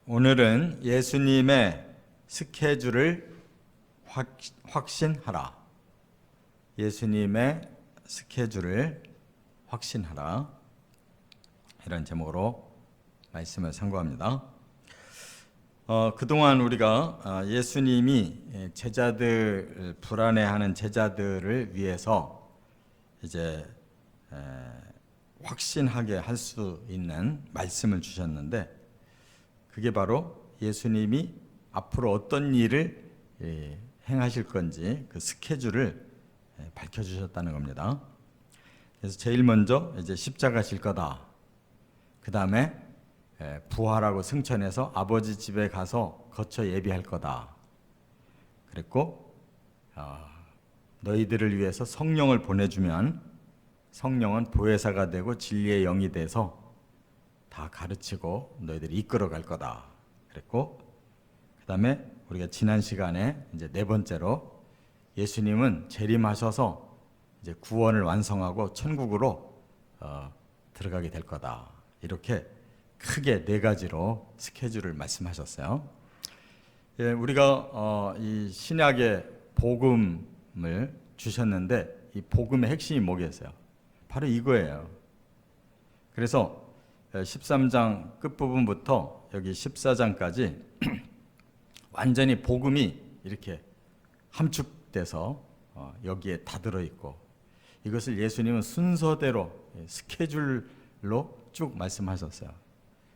오늘은 예수님의 스케줄을 확신하라. 예수님의 스케줄을 확신하라. 이런 제목으로 말씀을 상고합니다. 그동안 우리가 예수님이 제자들, 불안해하는 제자들을 위해서 이제 확신하게 할 수 있는 말씀을 주셨는데, 그게 바로 예수님이 앞으로 어떤 일을 행하실 건지 그 스케줄을 밝혀주셨다는 겁니다. 그래서 제일 먼저 이제 십자가 질 거다. 그 다음에 부활하고 승천해서 아버지 집에 가서 거처 예비할 거다. 그랬고 너희들을 위해서 성령을 보내주면 성령은 보혜사가 되고 진리의 영이 돼서 다 가르치고 너희들이 이끌어 갈 거다. 그랬고, 그 다음에 우리가 지난 시간에 이제 네 번째로 예수님은 재림하셔서 이제 구원을 완성하고 천국으로 들어가게 될 거다. 이렇게 크게 네 가지로 스케줄을 말씀하셨어요. 우리가 이 신약의 복음을 주셨는데, 이 복음의 핵심이 뭐겠어요? 바로 이거예요. 그래서 13장 끝부분부터 여기 14장까지 완전히 복음이 이렇게 함축돼서 여기에 다 들어있고, 이것을 예수님은 순서대로 스케줄로 쭉 말씀하셨어요.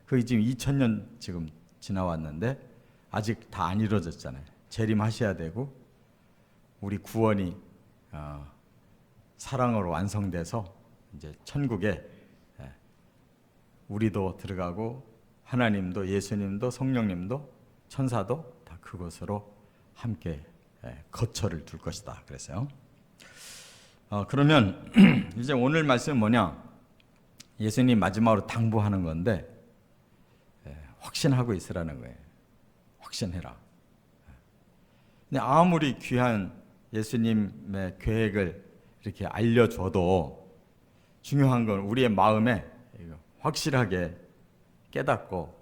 그게 지금 2000년 지금 지나왔는데 아직 다 안 이루어졌잖아요. 재림하셔야 되고, 우리 구원이 사랑으로 완성돼서 이제 천국에 우리도 들어가고 하나님도 예수님도 성령님도 천사도 다 그곳으로 함께 거처를 둘 것이다. 그랬어요. 그러면 이제 오늘 말씀은 뭐냐? 예수님 마지막으로 당부하는 건데 확신하고 있으라는 거예요. 확신해라. 근데 아무리 귀한 예수님의 계획을 이렇게 알려줘도 중요한 건 우리의 마음에 확실하게 깨닫고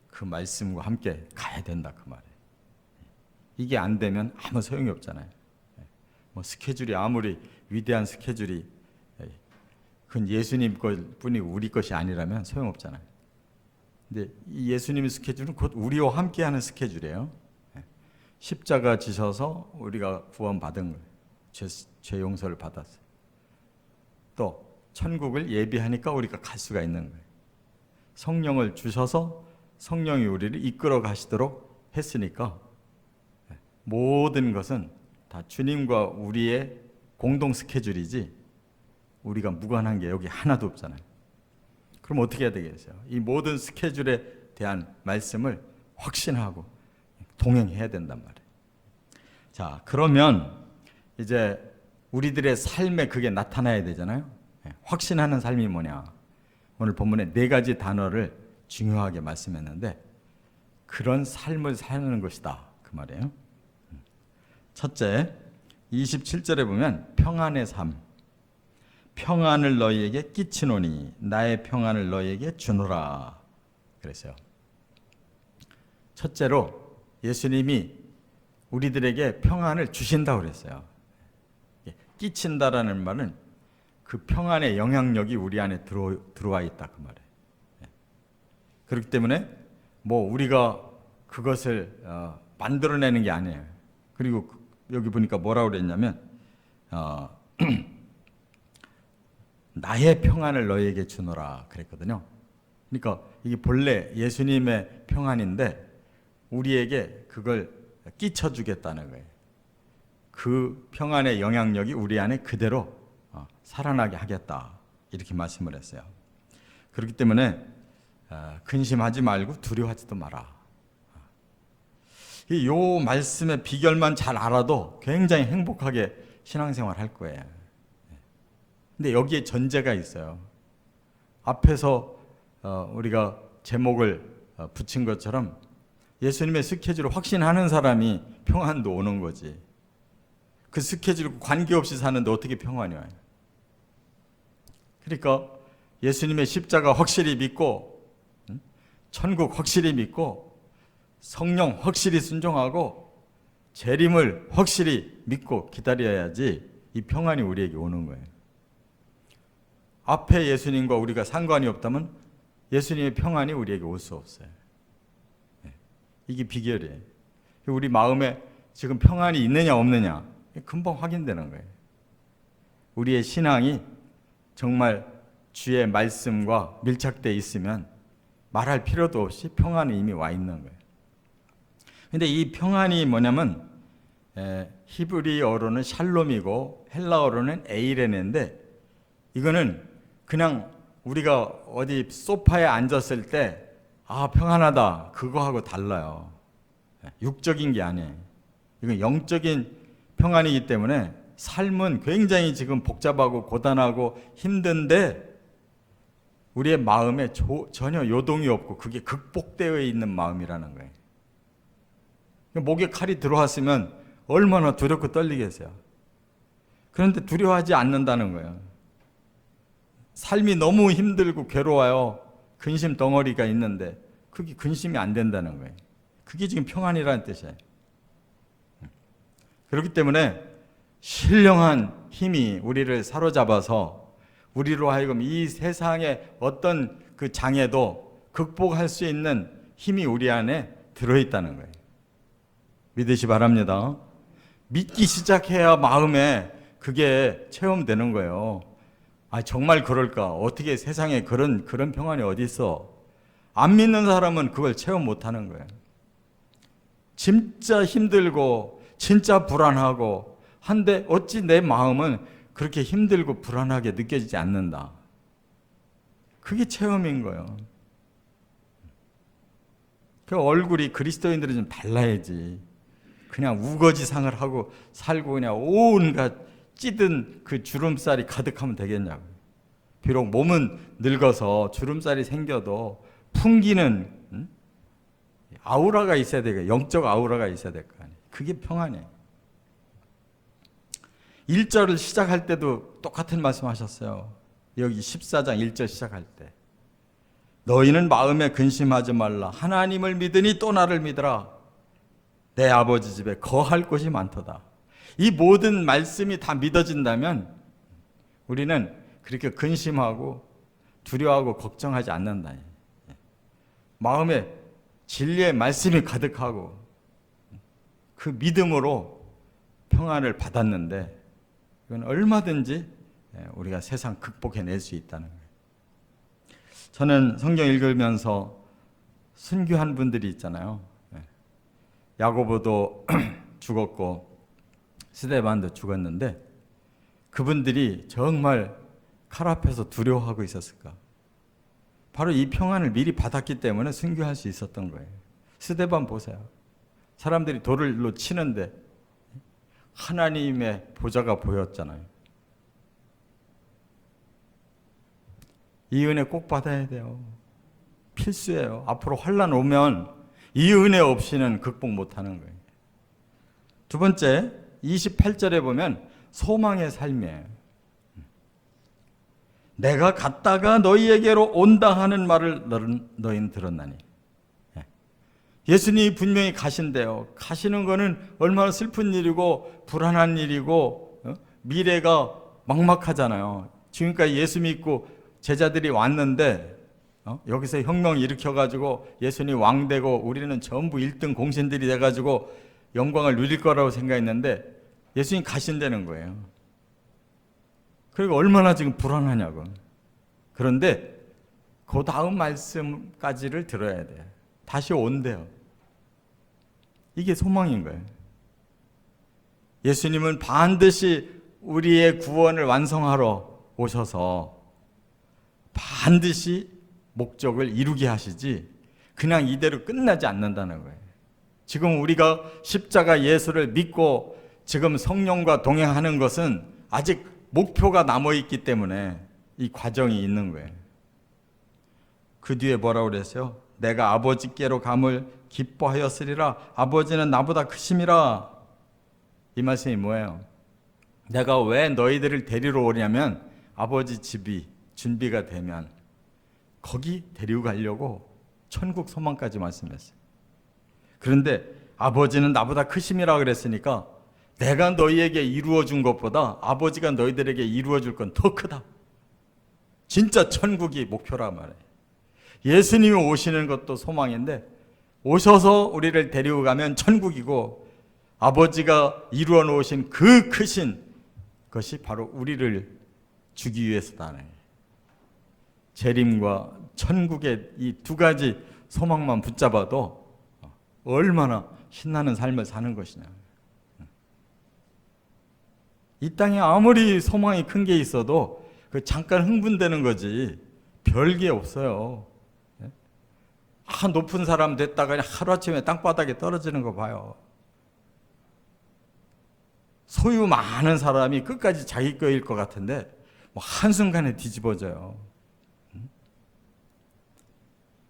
그 말씀과 함께 가야 된다, 그 말이에요. 이게 안 되면 아무 소용이 없잖아요. 뭐 스케줄이 아무리 위대한 스케줄이 그건 예수님 것뿐이고 우리 것이 아니라면 소용없잖아요. 근데 이 예수님의 스케줄은 곧 우리와 함께하는 스케줄이에요. 십자가 지셔서 우리가 구원받은 거예요. 죄 용서를 받았어요. 또 천국을 예비하니까 우리가 갈 수가 있는 거예요. 성령을 주셔서 성령이 우리를 이끌어 가시도록 했으니까 모든 것은 다 주님과 우리의 공동 스케줄이지 우리가 무관한 게 여기 하나도 없잖아요. 그럼 어떻게 해야 되겠어요? 이 모든 스케줄에 대한 말씀을 확신하고 동행해야 된단 말이에요. 자, 그러면 이제 우리들의 삶에 그게 나타나야 되잖아요. 확신하는 삶이 뭐냐? 오늘 본문에 네 가지 단어를 중요하게 말씀했는데 그런 삶을 사는 것이다, 그 말이에요. 첫째, 27절에 보면 평안의 삶. 평안을 너희에게 끼치노니 나의 평안을 너희에게 주노라 그랬어요. 첫째로 예수님이 우리들에게 평안을 주신다고 그랬어요. 끼친다라는 말은 그 평안의 영향력이 우리 안에 들어와 있다, 그 말이에요. 그렇기 때문에 뭐 우리가 그것을 만들어내는 게 아니에요. 그리고 여기 보니까 뭐라고 그랬냐면 나의 평안을 너희에게 주노라 그랬거든요. 그러니까 이게 본래 예수님의 평안인데 우리에게 그걸 끼쳐주겠다는 거예요. 그 평안의 영향력이 우리 안에 그대로 살아나게 하겠다, 이렇게 말씀을 했어요. 그렇기 때문에 근심하지 말고 두려워하지도 마라. 이 말씀의 비결만 잘 알아도 굉장히 행복하게 신앙생활 할 거예요. 근데 여기에 전제가 있어요. 앞에서 우리가 제목을 붙인 것처럼 예수님의 스케줄을 확신하는 사람이 평안도 오는 거지. 그 스케줄 관계없이 사는데 어떻게 평안이 와요? 그러니까 예수님의 십자가 확실히 믿고 천국 확실히 믿고 성령 확실히 순종하고 재림을 확실히 믿고 기다려야지 이 평안이 우리에게 오는 거예요. 앞에 예수님과 우리가 상관이 없다면 예수님의 평안이 우리에게 올 수 없어요. 이게 비결이에요. 우리 마음에 지금 평안이 있느냐 없느냐 금방 확인되는 거예요. 우리의 신앙이 정말 주의 말씀과 밀착되어 있으면 말할 필요도 없이 평안이 이미 와 있는 거예요. 근데 이 평안이 뭐냐면 히브리어로는 샬롬이고 헬라어로는 에이레네인데 이거는 그냥 우리가 어디 소파에 앉았을 때 평안하다 그거하고 달라요. 육적인 게 아니에요. 이건 영적인 평안이기 때문에 삶은 굉장히 지금 복잡하고 고단하고 힘든데 우리의 마음에 전혀 요동이 없고 그게 극복되어 있는 마음이라는 거예요. 목에 칼이 들어왔으면 얼마나 두렵고 떨리겠어요. 그런데 두려워하지 않는다는 거예요. 삶이 너무 힘들고 괴로워요. 근심 덩어리가 있는데 그게 근심이 안 된다는 거예요. 그게 지금 평안이라는 뜻이에요. 그렇기 때문에 신령한 힘이 우리를 사로잡아서 우리로 하여금 이 세상의 어떤 그 장애도 극복할 수 있는 힘이 우리 안에 들어있다는 거예요. 믿으시 바랍니다. 믿기 시작해야 마음에 그게 체험되는 거예요. 정말 그럴까? 어떻게 세상에 그런 평안이 어디 있어? 안 믿는 사람은 그걸 체험 못 하는 거예요. 진짜 힘들고 진짜 불안하고 한데 어찌 내 마음은 그렇게 힘들고 불안하게 느껴지지 않는다. 그게 체험인 거예요. 그 얼굴이 그리스도인들은 좀 달라야지. 그냥 우거지상을 하고 살고 그냥 온갖 찌든 그 주름살이 가득하면 되겠냐고. 비록 몸은 늙어서 주름살이 생겨도 풍기는 아우라가 있어야 되고 영적 아우라가 있어야 될 거 아니에요. 그게 평안이에요. 1절을 시작할 때도 똑같은 말씀 하셨어요. 여기 14장 1절 시작할 때 너희는 마음에 근심하지 말라. 하나님을 믿으니 또 나를 믿으라. 내 아버지 집에 거할 곳이 많도다. 이 모든 말씀이 다 믿어진다면 우리는 그렇게 근심하고 두려워하고 걱정하지 않는다. 마음에 진리의 말씀이 가득하고 그 믿음으로 평안을 받았는데 이건 얼마든지 우리가 세상 극복해낼 수 있다는 거예요. 저는 성경 읽으면서 순교한 분들이 있잖아요. 야고보도 죽었고 스데반도 죽었는데 그분들이 정말 칼 앞에서 두려워하고 있었을까? 바로 이 평안을 미리 받았기 때문에 순교할 수 있었던 거예요. 스데반 보세요. 사람들이 돌로 치는데 하나님의 보좌가 보였잖아요. 이 은혜 꼭 받아야 돼요. 필수예요. 앞으로 환난 오면 이 은혜 없이는 극복 못하는 거예요. 두 번째 28절에 보면 소망의 삶이에요. 내가 갔다가 너희에게로 온다 하는 말을 너희는 들었나니. 예수님이 분명히 가신대요. 가시는 거는 얼마나 슬픈 일이고 불안한 일이고 미래가 막막하잖아요. 지금까지 예수 믿고 제자들이 왔는데 여기서 혁명 일으켜가지고 예수님 왕되고 우리는 전부 1등 공신들이 돼가지고 영광을 누릴 거라고 생각했는데 예수님 가신다는 거예요. 그리고 얼마나 지금 불안하냐고. 그런데 그 다음 말씀까지를 들어야 돼요. 다시 온대요. 이게 소망인 거예요. 예수님은 반드시 우리의 구원을 완성하러 오셔서 반드시 목적을 이루게 하시지 그냥 이대로 끝나지 않는다는 거예요. 지금 우리가 십자가 예수를 믿고 지금 성령과 동행하는 것은 아직 목표가 남아있기 때문에 이 과정이 있는 거예요. 그 뒤에 뭐라고 그랬어요? 내가 아버지께로 감을 기뻐하였으리라. 아버지는 나보다 크심이라. 이 말씀이 뭐예요? 내가 왜 너희들을 데리러 오냐면 아버지 집이 준비가 되면 거기 데리고 가려고 천국 소망까지 말씀했어요. 그런데 아버지는 나보다 크심이라 그랬으니까 내가 너희에게 이루어 준 것보다 아버지가 너희들에게 이루어 줄 건 더 크다. 진짜 천국이 목표라 말이에요. 예수님이 오시는 것도 소망인데 오셔서 우리를 데리고 가면 천국이고 아버지가 이루어 놓으신 그 크신 것이 바로 우리를 주기 위해서다. 재림과 천국의 이 두 가지 소망만 붙잡아도 얼마나 신나는 삶을 사는 것이냐. 이 땅에 아무리 소망이 큰 게 있어도 그 잠깐 흥분되는 거지 별게 없어요. 높은 사람 됐다가 그냥 하루아침에 땅바닥에 떨어지는 거 봐요. 소유 많은 사람이 끝까지 자기 거일 것 같은데 한순간에 뒤집어져요.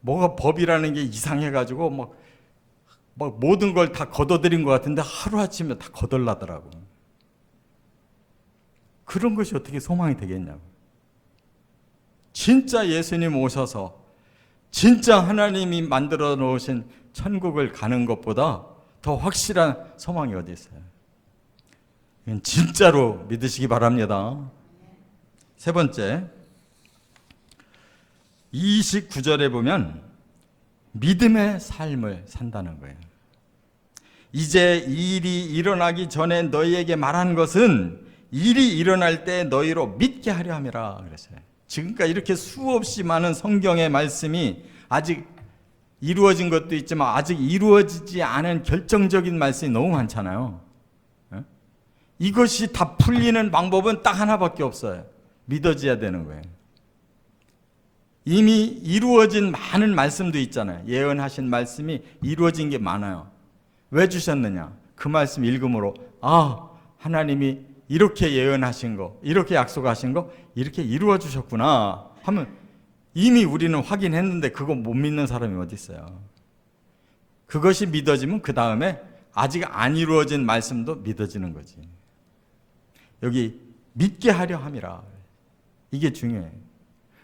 뭐가 법이라는 게 이상해가지고 막 모든 걸 다 걷어들인 것 같은데 하루아침에 다 거덜나더라고. 그런 것이 어떻게 소망이 되겠냐고. 진짜 예수님 오셔서 진짜 하나님이 만들어 놓으신 천국을 가는 것보다 더 확실한 소망이 어디 있어요? 이건 진짜로 믿으시기 바랍니다. 세 번째, 29절에 보면 믿음의 삶을 산다는 거예요. 이제 이 일이 일어나기 전에 너희에게 말한 것은 일이 일어날 때 너희로 믿게 하려 함이라 그랬어요. 지금까지 이렇게 수없이 많은 성경의 말씀이 아직 이루어진 것도 있지만 아직 이루어지지 않은 결정적인 말씀이 너무 많잖아요. 이것이 다 풀리는 방법은 딱 하나밖에 없어요. 믿어져야 되는 거예요. 이미 이루어진 많은 말씀도 있잖아요. 예언하신 말씀이 이루어진 게 많아요. 왜 주셨느냐? 그 말씀 읽음으로 하나님이 이렇게 예언하신 거, 이렇게 약속하신 거 이렇게 이루어 주셨구나 하면 이미 우리는 확인했는데 그거 못 믿는 사람이 어디 있어요? 그것이 믿어지면 그 다음에 아직 안 이루어진 말씀도 믿어지는 거지. 여기 믿게 하려 함이라. 이게 중요해요.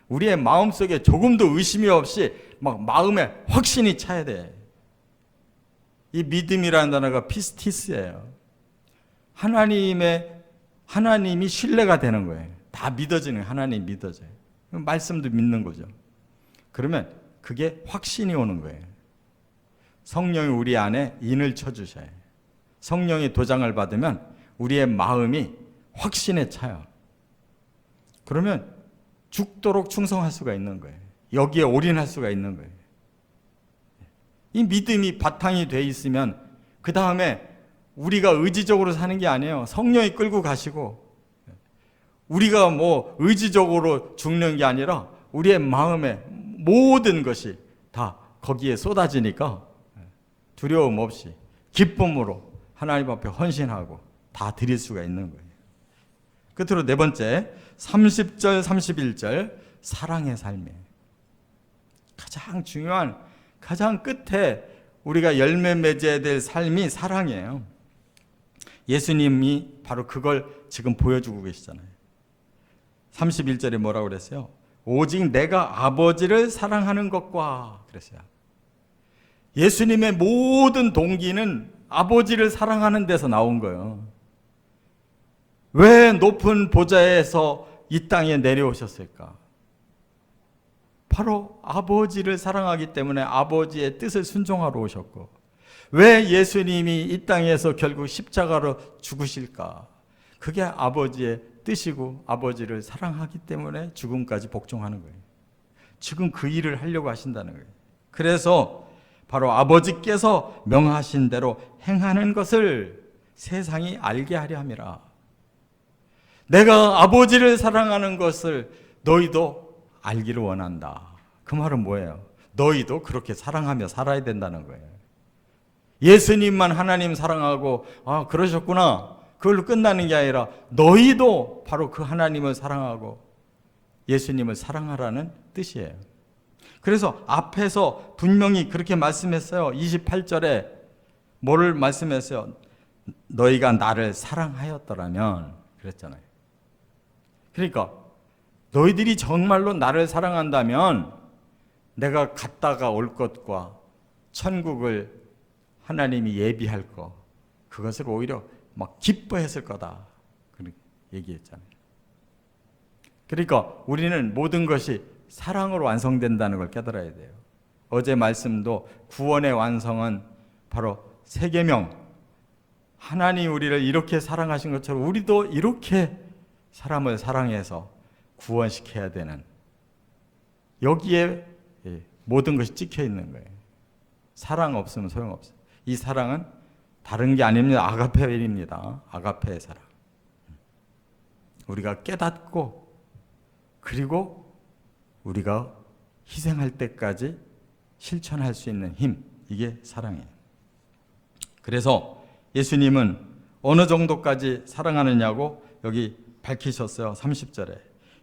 우리의 마음속에 조금도 의심이 없이 막 마음에 확신이 차야 돼. 이 믿음이라는 단어가 피스티스예요. 하나님이 신뢰가 되는 거예요. 다 믿어지는 거예요. 하나님 믿어져요. 말씀도 믿는 거죠. 그러면 그게 확신이 오는 거예요. 성령이 우리 안에 인을 쳐주셔요. 성령의 도장을 받으면 우리의 마음이 확신에 차요. 그러면 죽도록 충성할 수가 있는 거예요. 여기에 올인할 수가 있는 거예요. 이 믿음이 바탕이 돼 있으면 그 다음에 우리가 의지적으로 사는 게 아니에요. 성령이 끌고 가시고 우리가 의지적으로 죽는 게 아니라 우리의 마음에 모든 것이 다 거기에 쏟아지니까 두려움 없이 기쁨으로 하나님 앞에 헌신하고 다 드릴 수가 있는 거예요. 끝으로 네 번째 30절 31절 사랑의 삶이에요. 가장 중요한 가장 끝에 우리가 열매 맺어야 될 삶이 사랑이에요. 예수님이 바로 그걸 지금 보여주고 계시잖아요. 31절에 뭐라고 그랬어요? 오직 내가 아버지를 사랑하는 것과 그랬어요. 예수님의 모든 동기는 아버지를 사랑하는 데서 나온 거예요. 왜 높은 보좌에서 이 땅에 내려오셨을까? 바로 아버지를 사랑하기 때문에 아버지의 뜻을 순종하러 오셨고, 왜 예수님이 이 땅에서 결국 십자가로 죽으실까? 그게 아버지의 뜻이고 아버지를 사랑하기 때문에 죽음까지 복종하는 거예요. 지금 그 일을 하려고 하신다는 거예요. 그래서 바로 아버지께서 명하신 대로 행하는 것을 세상이 알게 하려 함이라. 내가 아버지를 사랑하는 것을 너희도 알기를 원한다. 그 말은 뭐예요? 너희도 그렇게 사랑하며 살아야 된다는 거예요. 예수님만 하나님 사랑하고 그러셨구나 그걸로 끝나는 게 아니라 너희도 바로 그 하나님을 사랑하고 예수님을 사랑하라는 뜻이에요. 그래서 앞에서 분명히 그렇게 말씀했어요. 28절에 뭐를 말씀했어요? 너희가 나를 사랑하였더라면 그랬잖아요. 그러니까 너희들이 정말로 나를 사랑한다면 내가 갔다가 올 것과 천국을 하나님이 예비할 것, 그것을 오히려 막 기뻐했을 거다. 그렇게 얘기했잖아요. 그러니까 우리는 모든 것이 사랑으로 완성된다는 걸 깨달아야 돼요. 어제 말씀도 구원의 완성은 바로 세계명, 하나님 우리를 이렇게 사랑하신 것처럼 우리도 이렇게 사람을 사랑해서 구원시켜야 되는, 여기에 모든 것이 찍혀 있는 거예요. 사랑 없으면 소용없어요. 이 사랑은 다른 게 아닙니다. 아가페입니다. 아가페의 사랑. 우리가 깨닫고 그리고 우리가 희생할 때까지 실천할 수 있는 힘, 이게 사랑이에요. 그래서 예수님은 어느 정도까지 사랑하느냐고 여기 밝히셨어요. 30절에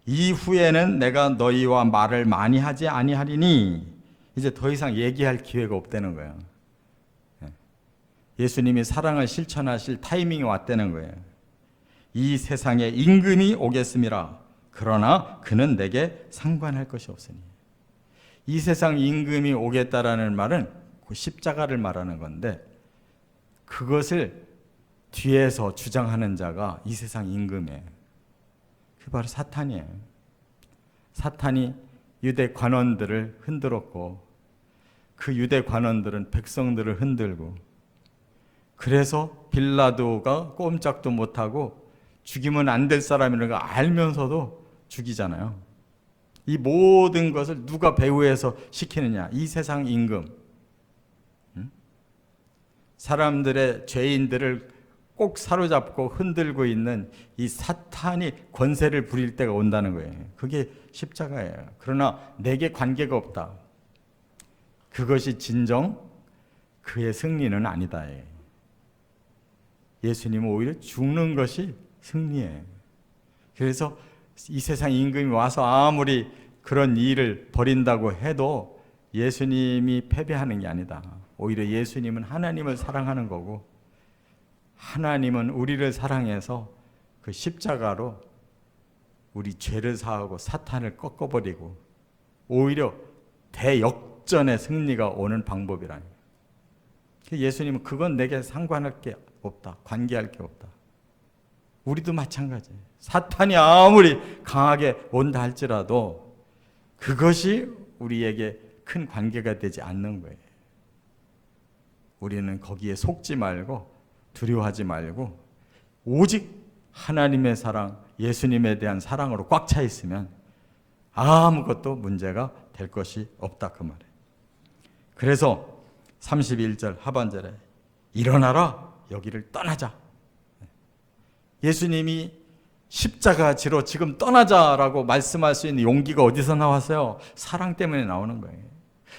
이후에는 내가 너희와 말을 많이 하지 아니하리니, 이제 더 이상 얘기할 기회가 없다는 거예요. 예수님이 사랑을 실천하실 타이밍이 왔다는 거예요. 이 세상에 임금이 오겠음이라 그러나 그는 내게 상관할 것이 없으니. 이 세상 임금이 오겠다라는 말은 그 십자가를 말하는 건데, 그것을 뒤에서 주장하는 자가 이 세상 임금이에요. 그게 바로 사탄이에요. 사탄이 유대 관원들을 흔들었고, 그 유대 관원들은 백성들을 흔들고, 그래서 빌라도가 꼼짝도 못하고 죽이면 안 될 사람이라는 걸 알면서도 죽이잖아요. 이 모든 것을 누가 배후에서 시키느냐? 이 세상 임금. 사람들의 죄인들을 꼭 사로잡고 흔들고 있는 이 사탄이 권세를 부릴 때가 온다는 거예요. 그게 십자가예요. 그러나 내게 관계가 없다. 그것이 진정 그의 승리는 아니다. 예수님은 오히려 죽는 것이 승리예요. 그래서 이 세상 임금이 와서 아무리 그런 일을 벌인다고 해도 예수님이 패배하는 게 아니다. 오히려 예수님은 하나님을 사랑하는 거고, 하나님은 우리를 사랑해서 그 십자가로 우리 죄를 사하고 사탄을 꺾어버리고 오히려 대역전의 승리가 오는 방법이라니. 예수님은 그건 내게 상관할 게 없다. 관계할 게 없다. 우리도 마찬가지예요. 사탄이 아무리 강하게 온다 할지라도 그것이 우리에게 큰 관계가 되지 않는 거예요. 우리는 거기에 속지 말고 두려워하지 말고 오직 하나님의 사랑, 예수님에 대한 사랑으로 꽉 차 있으면 아무것도 문제가 될 것이 없다, 그 말이에요. 그래서 31절 하반절에 일어나라, 여기를 떠나자. 예수님이 십자가 지로 지금 떠나자라고 말씀할 수 있는 용기가 어디서 나왔어요? 사랑 때문에 나오는 거예요.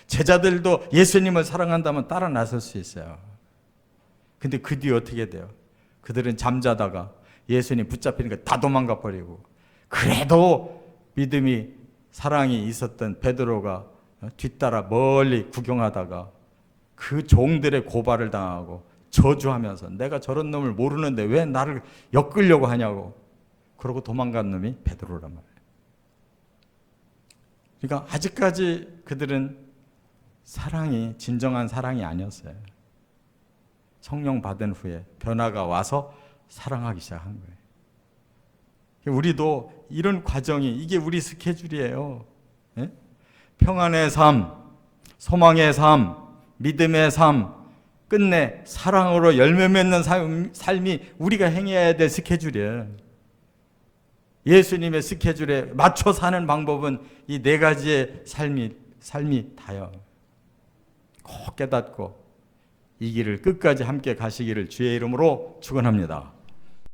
제자들도 예수님을 사랑한다면 따라 나설 수 있어요. 근데 그 뒤에 어떻게 돼요? 그들은 잠자다가 예수님 붙잡히니까 다 도망가 버리고, 그래도 믿음이 사랑이 있었던 베드로가 뒤따라 멀리 구경하다가 그 종들의 고발을 당하고 저주하면서 내가 저런 놈을 모르는데 왜 나를 엮으려고 하냐고, 그러고 도망간 놈이 베드로란 말이에요. 그러니까 아직까지 그들은 사랑이 진정한 사랑이 아니었어요. 성령 받은 후에 변화가 와서 사랑하기 시작한 거예요. 우리도 이런 과정이, 이게 우리 스케줄이에요. 예? 평안의 삶, 소망의 삶, 믿음의 삶, 끝내 사랑으로 열매 맺는 삶이 우리가 행해야 될 스케줄이에요. 예수님의 스케줄에 맞춰 사는 방법은 이 네 가지의 삶이 다요. 꼭 깨닫고 이 길을 끝까지 함께 가시기를 주의 이름으로 축원합니다.